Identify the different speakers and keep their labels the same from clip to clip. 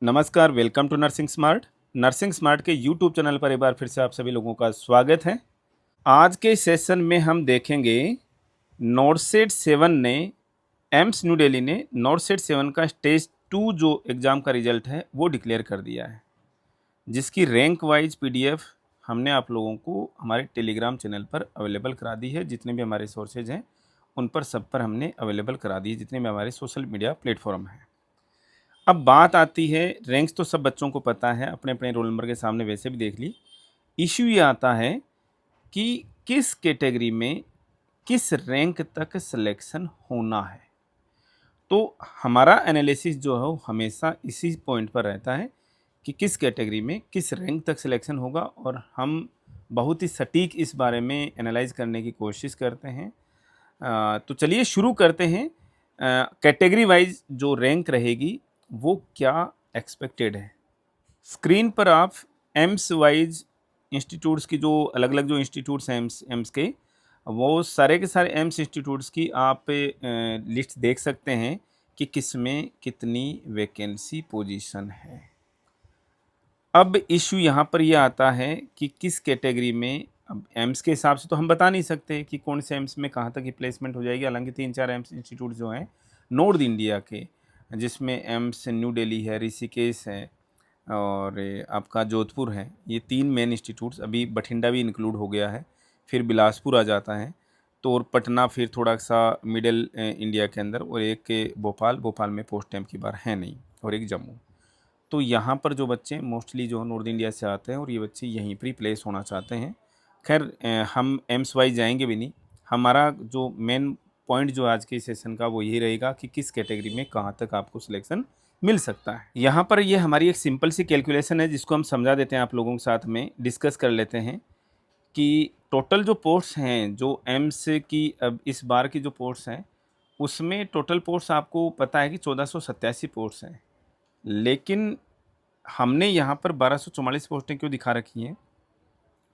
Speaker 1: नमस्कार, welcome to nursing smart. Nursing smart के YouTube channel पर एक बार फिर से आप सभी लोगों का स्वागत है। आज के सेशन में हम देखेंगे नॉर्सेट 7 ने एम्स न्यू दिल्ली ने नॉर्सेट 7 का स्टेज 2 जो एग्ज़ाम का रिज़ल्ट है, वो डिक्लेयर कर दिया है, जिसकी रैंक वाइज़ पीडीएफ हमने आप लोगों को हमारे टेलीग्राम चैनल पर अवेलेबल करा दी है। जितने भी हमारे सोर्सेज़ हैं, उन पर सब पर हमने अवेलेबल करा दी है, जितने भी हमारे सोशल मीडिया प्लेटफ़ॉर्म हैं। अब बात आती है, रैंक्स तो सब बच्चों को पता है, अपने-अपने रोल नंबर के सामने वैसे भी देख ली। इश्यू ये आता है कि किस कैटेगरी में किस रैंक तक सिलेक्शन होना है। तो हमारा एनालिसिस जो है वो हमेशा इसी पॉइंट पर रहता है कि किस कैटेगरी में किस रैंक तक सिलेक्शन होगा और हम बहुत ही सटीक इस बारे में एनालाइज़ करने की कोशिश करते हैं। तो चलिए शुरू करते हैं। कैटेगरी वाइज़ जो रैंक रहेगी वो क्या एक्सपेक्टेड है। स्क्रीन पर आप एम्स वाइज इंस्टीट्यूट्स की जो अलग-अलग जो इंस्टीट्यूट्स हैं एम्स एम्स के, वो सारे के सारे एम्स इंस्टीट्यूट्स की आप लिस्ट देख सकते हैं कि किसमें कितनी वैकेंसी पोजीशन है। अब इश्यू यहाँ पर ये आता है कि किस कैटेगरी में। अब एम्स के हिसाब से तो हम बता नहीं सकते कि कौन से एम्स में कहाँ तक की प्लेसमेंट हो जाएगी। हालाँकि 3-4 एम्स इंस्टीट्यूट जो हैं नॉर्थ इंडिया के, जिसमें एम्स न्यू दिल्ली है, ऋषिकेश है और आपका जोधपुर है। ये 3 मेन इंस्टीट्यूट्स, अभी बठिंडा भी इंक्लूड हो गया है, फिर बिलासपुर आ जाता है, तो और पटना फिर थोड़ा-सा मिडल इंडिया के अंदर, और एक के भोपाल, भोपाल में पोस्ट एम की बार है नहीं, और एक जम्मू। तो यहाँ पर जो बच्चे मोस्टली जो नॉर्थ इंडिया से आते हैं और ये बच्चे यहीं पर ही प्लेस होना चाहते हैं। खैर हम एम्स वाइज जाएँगे भी नहीं। हमारा जो मेन पॉइंट जो आज के सेशन का वो यही रहेगा कि किस कैटेगरी में कहाँ तक आपको सिलेक्शन मिल सकता है। यहाँ पर ये हमारी एक सिंपल सी कैलकुलेशन है, जिसको हम समझा देते हैं, आप लोगों के साथ में डिस्कस कर लेते हैं कि टोटल जो पोस्ट्स हैं, जो एम्स की अब इस बार की जो पोस्ट्स हैं, उसमें टोटल पोस्ट्स आपको पता है कि 1487 पोस्ट्स हैं। लेकिन हमने यहाँ पर 1244 पोस्टें क्यों दिखा रखी हैं?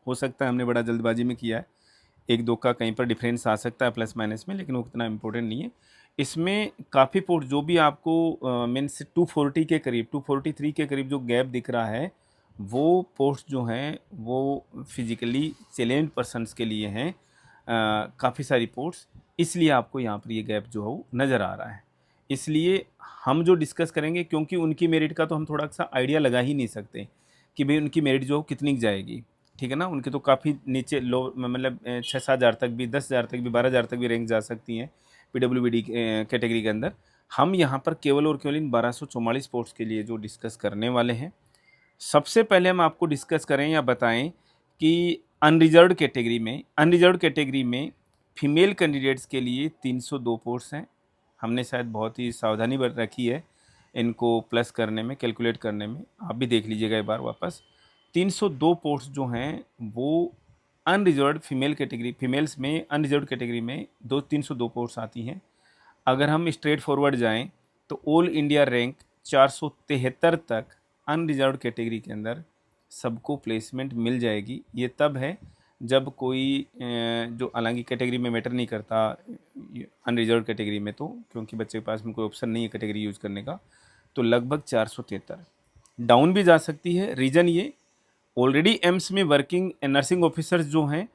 Speaker 1: हो सकता है हमने बड़ा जल्दबाजी में किया है, 1-2 का कहीं पर डिफरेंस आ सकता है प्लस माइनस में, लेकिन वो उतना इम्पोर्टेंट नहीं है। इसमें काफ़ी पोस्ट जो भी आपको मीन्स 240 के करीब, 243 के करीब जो गैप दिख रहा है, वो पोस्ट जो हैं वो फिज़िकली चैलेंज्ड पर्सन्स के लिए हैं। काफ़ी सारी पोस्ट, इसलिए आपको यहाँ पर ये गैप जो है वो नज़र आ रहा है। इसलिए हम जो डिस्कस करेंगे, क्योंकि उनकी मेरिट का तो हम थोड़ा-सा आइडिया लगा ही नहीं सकते कि भई उनकी मेरिट जो कितनी जाएगी, ठीक है ना? उनके तो काफ़ी नीचे लो, मतलब 6-7 हज़ार तक भी, 10 हज़ार तक भी, 12 हज़ार तक भी रैंक जा सकती हैं पीडब्ल्यूबीडी कैटेगरी के अंदर। हम यहाँ पर केवल और केवल इन 1244 पोस्ट के लिए जो डिस्कस करने वाले हैं। सबसे पहले हम आपको डिस्कस करें या बताएँ कि अनरिज़र्व्ड कैटेगरी में फीमेल कैंडिडेट्स के लिए 302 पोस्ट हैं। हमने शायद बहुत ही सावधानी बरत रखी है इनको प्लस करने में, कैलकुलेट करने में। आप भी देख लीजिएगा एक बार वापस। 302 पोस्ट जो हैं वो अनरिज़र्व्ड फीमेल्स में अनरिज़र्व्ड कैटेगरी में 302 पोस्ट आती हैं। अगर हम स्ट्रेट फॉरवर्ड जाएँ तो ऑल इंडिया रैंक 473 तक अनरिज़र्व्ड कैटेगरी के अंदर सबको प्लेसमेंट मिल जाएगी। ये तब है जब कोई जो हालाँकि कैटेगरी में मैटर नहीं करता अनरिज़र्व्ड कैटेगरी में, तो क्योंकि बच्चे के पास में कोई ऑप्शन नहीं है कैटेगरी यूज़ करने का, तो लगभग 473 डाउन भी जा सकती है। रीज़न ये, ऑलरेडी एम्स में वर्किंग नर्सिंग ऑफिसर्स जो हैं,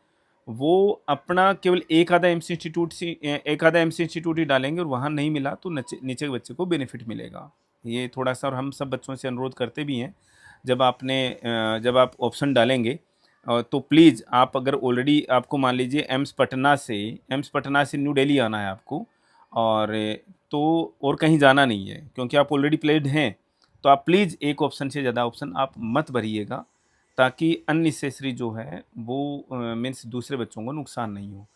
Speaker 1: वो अपना केवल एक आधा एम्स इंस्टीट्यूट ही डालेंगे और वहाँ नहीं मिला तो नीचे के बच्चे को बेनिफिट मिलेगा। ये थोड़ा-सा, और हम सब बच्चों से अनुरोध करते भी हैं, जब आप ऑप्शन डालेंगे तो प्लीज़ आप, अगर ऑलरेडी आपको मान लीजिए एम्स पटना से न्यू दिल्ली आना है आपको, और तो और कहीं जाना नहीं है क्योंकि आप ऑलरेडी प्लेस्ड हैं, तो आप प्लीज़ एक ऑप्शन से ज़्यादा ऑप्शन आप मत भरिएगा, ताकि अननेसेसरी जो है वो मीन्स दूसरे बच्चों को नुकसान नहीं हो।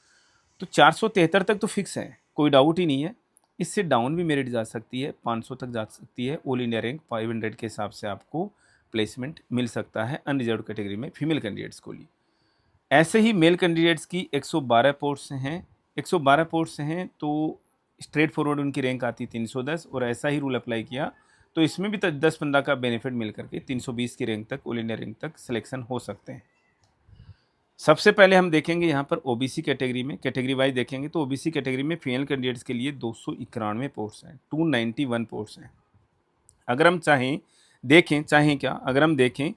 Speaker 1: तो 473 तक तो फिक्स है, कोई डाउट ही नहीं है। इससे डाउन भी मेरिट जा सकती है, 500 तक जा सकती है। ऑल इंडिया रैंक 500 के हिसाब से आपको प्लेसमेंट मिल सकता है अनरिज़र्व्ड कैटेगरी में फीमेल कैंडिडेट्स को लिए। ऐसे ही मेल कैंडिडेट्स की 112 पोस्ट्स हैं। 112 पोस्ट्स हैं तो स्ट्रेट फॉरवर्ड उनकी रैंक आती है 310, और ऐसा ही रूल अप्लाई किया तो इसमें भी 10-15 का बेनिफिट मिल करके 320 की रैंक तक, ऑल इंडिया रैंक तक सिलेक्शन हो सकते हैं। सबसे पहले हम देखेंगे यहाँ पर ओबीसी कैटेगरी में, कैटेगरी वाइज देखेंगे तो ओबीसी कैटेगरी में फीमेल कैंडिडेट्स के लिए 291 पोस्ट हैं, 291 पोस्ट हैं। अगर हम चाहें देखें चाहें क्या, अगर हम देखें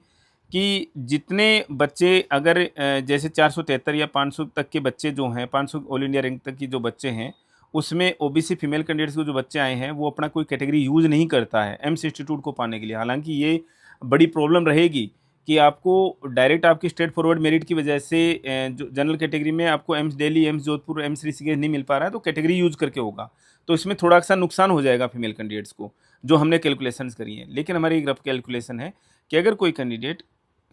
Speaker 1: कि जितने बच्चे अगर जैसे 473 या 500 तक के बच्चे जो हैं, 500 ऑल इंडिया रैंक तक की जो बच्चे हैं, उसमें ओबीसी फीमेल कैंडिडेट्स के जो बच्चे आए हैं, वो अपना कोई कैटेगरी यूज़ नहीं करता है एम्स इंस्टीट्यूट को पाने के लिए। हालाँकि ये बड़ी प्रॉब्लम रहेगी कि आपको डायरेक्ट आपकी स्ट्रेट फॉरवर्ड मेरिट की वजह से जो जनरल कैटेगरी में आपको AIIMS Delhi, AIIMS Jodhpur, AIIMS Rishikesh नहीं मिल पा रहा है, तो कैटेगरी यूज़ करके होगा। तो इसमें थोड़ा-सा नुकसान हो जाएगा फीमेल कैंडिडेट्स को, जो हमने कैलकुलेशंस करी हैं। लेकिन हमारी एक रफ कैलकुलेशन है कि अगर कोई कैंडिडेट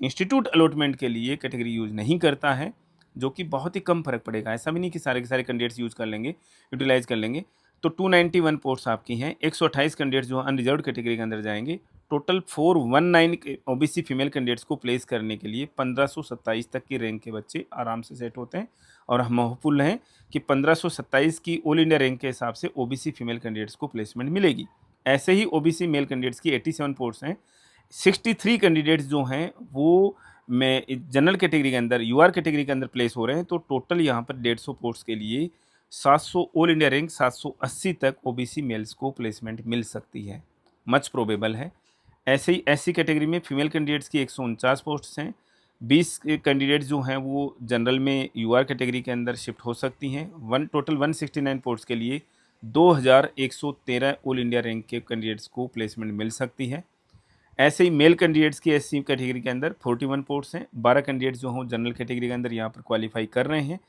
Speaker 1: इंस्टीट्यूट अलॉटमेंट के लिए कैटेगरी यूज़ नहीं करता है, जो कि बहुत ही कम फ़र्क पड़ेगा, ऐसा भी नहीं कि सारे के सारे कैंडिडेट्स यूज़ कर लेंगे, यूटिलाइज़ कर लेंगे। तो 291 पोस्ट्स आपकी हैं, 128 कैंडिडेट्स जो अनरिजर्व्ड कैटेगरी के अंदर जाएँगे। टोटल 419 के ओबीसी फीमेल कैंडिडेट्स को प्लेस करने के लिए 1527 तक की रैंक के बच्चे आराम से सेट होते हैं और हम होपफुल हैं कि 1527 की ऑल इंडिया रैंक के हिसाब से ओबीसी फीमेल कैंडिडेट्स को प्लेसमेंट मिलेगी। ऐसे ही ओबीसी मेल कैंडिडेट्स की 87 पोस्ट्स हैं। 63 कैंडिडेट्स जो हैं वो में जनरल कैटेगरी के अंदर, यूआर कैटेगरी के अंदर प्लेस हो रहे हैं, तो टोटल यहाँ पर 150 पोस्ट के लिए 700 ऑल इंडिया रैंक 780 तक ओबीसी मेल्स को प्लेसमेंट मिल सकती है, मच प्रोबेबल है। ऐसे ही एससी कैटेगरी में फीमेल कैंडिडेट्स की 149 पोस्ट्स हैं। 20 कैंडिडेट्स जो हैं वो जनरल में यूआर कैटेगरी के अंदर शिफ्ट हो सकती हैं। टोटल 169 पोस्ट के लिए 2113 ऑल इंडिया रैंक के कैंडिडेट्स को प्लेसमेंट मिल सकती है। ऐसे ही मेल कैंडिडेट्स की एससी कैटेगरी के अंदर 41 पोस्ट्स हैं। 12 कैंडिडेट्स जो हों जनरल कैटेगरी के अंदर यहाँ पर क्वालिफाई कर रहे हैं,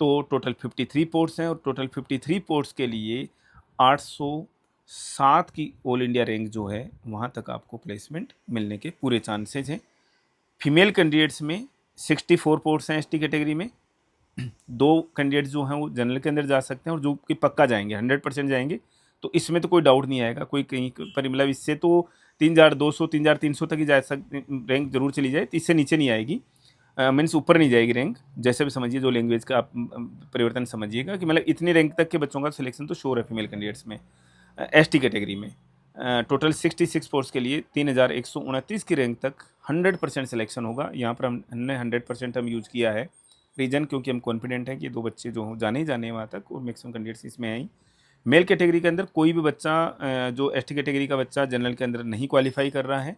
Speaker 1: तो टोटल 53 पोस्ट्स हैं और टोटल 53 पोस्ट्स के लिए 807 की ऑल इंडिया रैंक जो है वहाँ तक आपको प्लेसमेंट मिलने के पूरे चांसेज हैं। फीमेल कैंडिडेट्स में 64 पोस्ट्स हैं एसटी कैटेगरी में। 2 कैंडिडेट्स जो हैं वो जनरल के अंदर जा सकते हैं और जो कि पक्का जाएंगे, 100% जाएंगे, तो इसमें तो कोई डाउट नहीं आएगा कोई कहीं पर, मतलब इससे तो 3200 3300 तक ही जा सकते, रैंक जरूर चली जाए, इससे नीचे नहीं आएगी, मीन्स ऊपर नहीं जाएगी रैंक, जैसे भी समझिए, जो लैंग्वेज का आप परिवर्तन समझिएगा कि मतलब इतनी रैंक तक के बच्चों का सिलेक्शन तो श्योर है फीमेल कैंडिडेट्स में। एसटी कैटेगरी में टोटल 66 पोस्ट के लिए 3129 की रैंक तक 100% सिलेक्शन होगा। यहाँ पर हमने 100% हम यूज़ किया है, रीजन क्योंकि हम कॉन्फिडेंट हैं कि 2 बच्चे जो हों जाने ही जाने हैं वहाँ तक, और मैक्सिमम कैंडिडेट्स इसमें आई। मेल कैटेगरी के अंदर कोई भी बच्चा जो एसटी कैटेगरी का बच्चा जनरल के अंदर नहीं क्वालिफाई कर रहा है,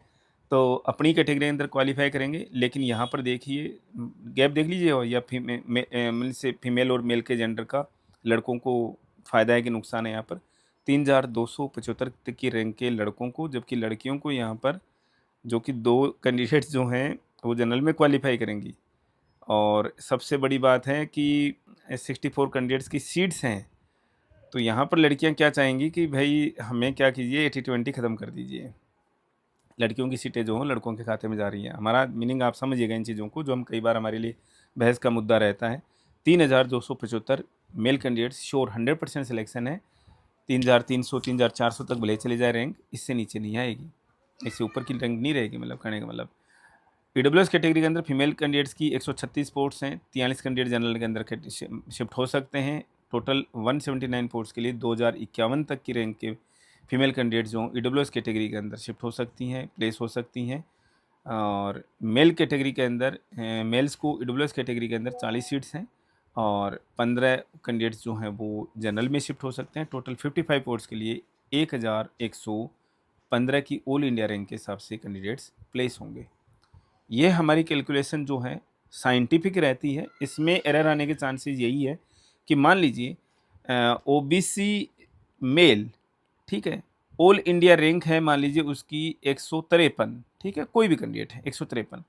Speaker 1: तो अपनी कैटेगरी के अंदर क्वालिफाई करेंगे। लेकिन यहाँ पर देखिए गैप देख लीजिए, और या फीमेल और मेल के जेंडर का लड़कों को फ़ायदा है कि नुकसान है। यहाँ पर 3275 तक की रैंक के लड़कों को, जबकि लड़कियों को यहाँ पर जो कि 2 कैंडिडेट्स जो हैं वो जनरल में क्वालिफाई करेंगी। और सबसे बड़ी बात है कि 64 कैंडिडेट्स की सीट्स हैं, तो यहाँ पर लड़कियाँ क्या चाहेंगी कि भाई हमें क्या कीजिए 80-20 ख़त्म कर दीजिए, लड़कियों की सीटें जो हों लड़कों के खाते में जा रही हैं। हमारा मीनिंग आप समझिएगा इन चीज़ों को, जो हम कई बार हमारे लिए बहस का मुद्दा रहता है। 3275 मेल कैंडिडेट्स श्योर 100% सिलेक्शन है। 3300 3400 तक भले चले जाए रैंक, इससे नीचे नहीं आएगी, इससे ऊपर की रैंक नहीं रहेगी, मतलब कहने का मतलब। ईडब्ल्यूएस कैटेगरी के अंदर फीमेल कैंडिडेट्स की 136 पोस्ट्स हैं। 43 कैंडिडेट जनरल के अंदर शिफ्ट हो सकते हैं। टोटल 179 पोस्ट्स के लिए 2051 तक की रैंक के फीमेल कैंडिडेट्स जो ईडब्ल्यूएस कैटेगरी के अंदर शिफ्ट हो सकती हैं, प्लेस हो सकती हैं। और मेल कैटेगरी के अंदर मेल्स को ईडब्ल्यूएस कैटेगरी के अंदर 40 सीट्स हैं और 15 कैंडिडेट्स जो हैं वो जनरल में शिफ्ट हो सकते हैं। टोटल 55 पोस्ट्स के लिए 1115 की ऑल इंडिया रैंक के हिसाब से कैंडिडेट्स प्लेस होंगे। ये हमारी कैलकुलेशन जो है साइंटिफिक रहती है, इसमें एरर आने के चांसेस यही है कि मान लीजिए ओबीसी मेल, ठीक है, ऑल इंडिया रैंक है मान लीजिए उसकी 153, ठीक है, कोई भी कैंडिडेट है 153,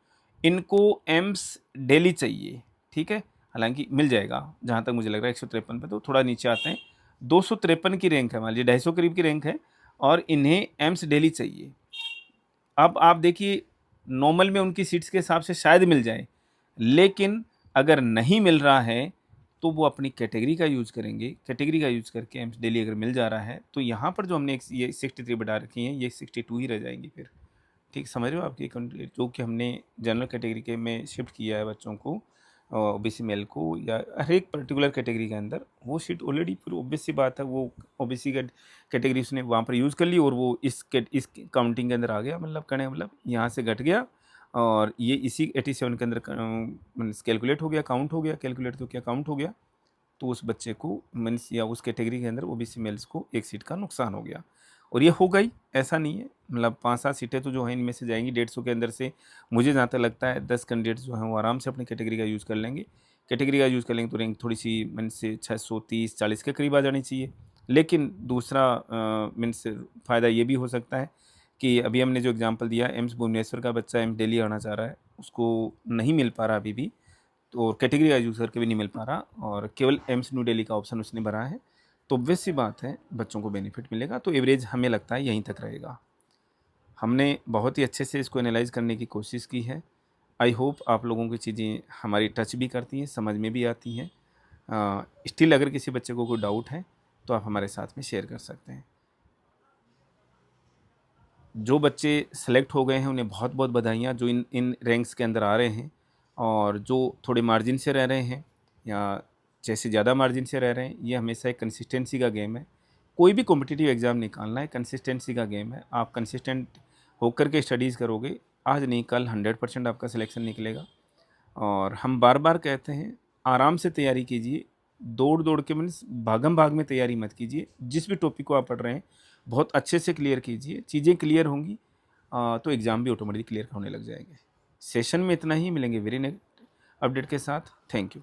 Speaker 1: इनको एम्स डेली चाहिए, ठीक है, हालांकि मिल जाएगा जहाँ तक मुझे लग रहा है 153 पे, तो थोड़ा नीचे आते हैं, 253 की रैंक है मान लीजिए, 250 करीब की रैंक है और इन्हें एम्स डेली चाहिए। अब आप देखिए नॉर्मल में उनकी सीट्स के हिसाब से शायद मिल जाए, लेकिन अगर नहीं मिल रहा है तो वो अपनी कैटेगरी का यूज़ करेंगे, कैटेगरी का यूज़ करके एम्स डेली अगर मिल जा रहा है तो यहाँ पर जो हमने ये 63 बढ़ा रखी हैं, ये 62 ही रह जाएंगी फिर। ठीक समझ रहे हो आपकी, जो कि हमने जनरल कैटेगरी के में शिफ्ट किया है बच्चों को, ओबीसी मेल को या हर एक पर्टिकुलर कैटेगरी के अंदर, वो सीट ऑलरेडी फिर ऑब्वियस सी बात है वो ओबीसी कैटेगरी उसने वहाँ पर यूज़ कर ली और वो इस काउंटिंग के अंदर आ गया, मतलब कहने मतलब यहाँ से घट गया और ये इसी 87 के अंदर कैलकुलेट हो गया, काउंट हो गया, कैलकुलेट तो क्या काउंट हो गया, तो उस बच्चे को मीन्स या उस कैटेगरी के अंदर ओबीसी मेल्स को एक सीट का नुकसान हो गया। और ये होगा ही, ऐसा नहीं है। मतलब 5-7 सीटें तो जो हैं इनमें से जाएँगी 150 के अंदर से। मुझे जहाँ तक लगता है 10 कैंडिडेट्स जो हैं वो आराम से अपनी कैटेगरी का यूज़ कर लेंगे। कैटेगरी का यूज़ कर लेंगे तो रैंक थोड़ी-सी मीन्स से 630-40 के करीब आ जानी चाहिए। लेकिन दूसरा मीन्स फ़ायदा ये भी हो सकता है कि अभी हमने जो एग्ज़ाम्पल दिया एम्स भुवनेश्वर का बच्चा एम्स दिल्ली आना चाह रहा है, उसको नहीं मिल पा रहा अभी भी, तो कैटेगरी का यूज़ करके भी नहीं मिल पा रहा और केवल एम्स न्यू दिल्ली का ऑप्शन उसने भरा है। तो ऑब्वियस सी बात है बच्चों को बेनिफिट मिलेगा, तो एवरेज हमें लगता है यहीं तक रहेगा। हमने बहुत ही अच्छे से इसको एनालाइज़ करने की कोशिश की है। आई होप आप लोगों की चीज़ें हमारी टच भी करती हैं, समझ में भी आती हैं। स्टिल अगर किसी बच्चे को कोई डाउट है तो आप हमारे साथ में शेयर कर सकते हैं। जो बच्चे सेलेक्ट हो गए हैं उन्हें बहुत-बहुत बधाइयाँ, जो इन इन रैंक्स के अंदर आ रहे हैं और जो थोड़े मार्जिन से रह रहे हैं या जैसे ज़्यादा मार्जिन से रह रहे हैं, ये हमेशा एक कंसिस्टेंसी का गेम है। कोई भी कॉम्पिटिटिव एग्ज़ाम निकालना है, कंसिस्टेंसी का गेम है। आप कंसिस्टेंट होकर के स्टडीज़ करोगे, आज नहीं कल 100% आपका सिलेक्शन निकलेगा। और हम बार-बार कहते हैं, आराम से तैयारी कीजिए, दौड़-दौड़ के मीन्स भागम-भाग में तैयारी मत कीजिए। जिस भी टॉपिक को आप पढ़ रहे हैं, बहुत अच्छे से क्लियर कीजिए। चीज़ें क्लियर होंगी तो एग्ज़ाम भी ऑटोमेटिक क्लियर होने लग जाएँगे। सेशन में इतना ही, मिलेंगे वेरी नेक्स्ट अपडेट के साथ। Thank you.